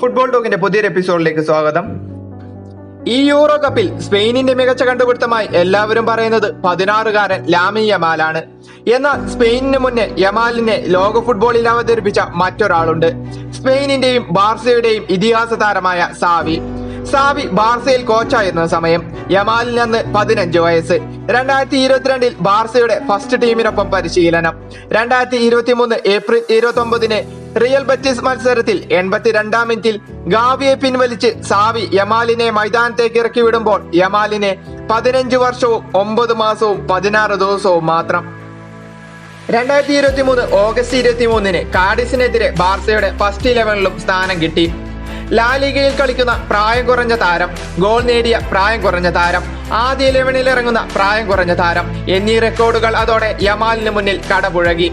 Football ടോക്കിന്റെ പുതിയൊരു എപ്പിസോഡിലേക്ക് സ്വാഗതം. ഈ യൂറോ കപ്പിൽ സ്പെയിനിന്റെ മികച്ച കണ്ടുപിടുത്തമായി എല്ലാവരും പറയുന്നത് 16-കാരൻ ലാമിൻ യമാലാണ്. എന്നാൽ സ്പെയിനിന് മുന്നേ യമാലിനെ ലോക ഫുട്ബോളിൽ അവതരിപ്പിച്ച മറ്റൊരാളുണ്ട്. സ്പെയിനിന്റെയും ബാർസയുടെയും ഇതിഹാസ താരമായ സാവി. ബാർസയിൽ കോച്ചായിരുന്ന സമയം യമാലിന് അന്ന് 15 വയസ്സ്. 2022 ബാർസയുടെ ഫസ്റ്റ് ടീമിനൊപ്പം പരിശീലനം. 2023 ഏപ്രിൽ 29 റിയൽ ബെറ്റിസ് മത്സരത്തിൽ 82-ാം മിനിറ്റിൽ ഗാവിയെ പിൻവലിച്ച് സാവി യമാലിനെ മൈതാനത്തേക്ക് ഇറക്കി വിടുമ്പോൾ യമാലിനെ 15 വർഷവും 9 മാസവും 16 ദിവസവും മാത്രം. 2023 ഓഗസ്റ്റ് 23 കാഡിസിനെതിരെ ബാർസയുടെ ഫസ്റ്റ് 11ലും സ്ഥാനം കിട്ടി. ലാലിഗയിൽ കളിക്കുന്ന പ്രായം കുറഞ്ഞ താരം, ഗോൾ നേടിയ പ്രായം കുറഞ്ഞ താരം, ആദ്യ 11-ൽ ഇറങ്ങുന്ന പ്രായം കുറഞ്ഞ താരം എന്നീ റെക്കോർഡുകൾ അതോടെ യമാലിന് മുന്നിൽ കടപുഴകി.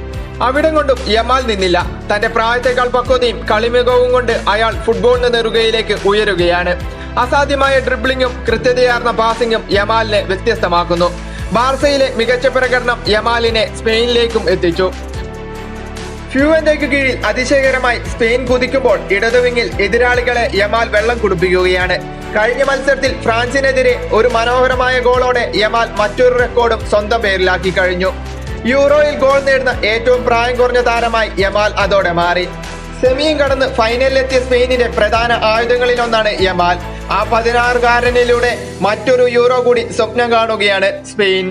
അവിടം കൊണ്ടും യമാൽ നിന്നില്ല. തന്റെ പ്രായത്തെക്കാൾ പക്വതയും കളിമികവും കൊണ്ട് അയാൾ ഫുട്ബോളിന്റെ നെറുകയിലേക്ക് ഉയരുകയാണ്. അസാധ്യമായ ഡ്രിബ്ലിങ്ങും കൃത്യതയാർന്ന പാസിംഗും യമാലിനെ വ്യത്യസ്തമാക്കുന്നു. ബാർസയിലെ മികച്ച പ്രകടനം യമാലിനെ സ്പെയിനിലേക്കും എത്തിച്ചു. ഫ്യൂവന്റയ്ക്ക് കീഴിൽ അതിശയകരമായി സ്പെയിൻ കുതിക്കുമ്പോൾ ഇടതുവിങ്ങിൽ എതിരാളികളെ യമാൽ വെള്ളം കുടിപ്പിക്കുകയാണ്. കഴിഞ്ഞ മത്സരത്തിൽ ഫ്രാൻസിനെതിരെ ഒരു മനോഹരമായ ഗോളോടെ യമാൽ മറ്റൊരു റെക്കോർഡും സ്വന്തം പേരിലാക്കി കഴിഞ്ഞു. യൂറോയിൽ ഗോൾ നേടുന്ന ഏറ്റവും പ്രായം കുറഞ്ഞ താരമായി യമാൽ അതോടെ മാറി. സെമിയും കടന്ന് ഫൈനലിലെത്തിയ സ്പെയിനിന്റെ പ്രധാന ആയുധങ്ങളിലൊന്നാണ് യമാൽ. ആ 16-കാരനിലൂടെ മറ്റൊരു യൂറോ കൂടി സ്വപ്നം കാണുകയാണ് സ്പെയിൻ.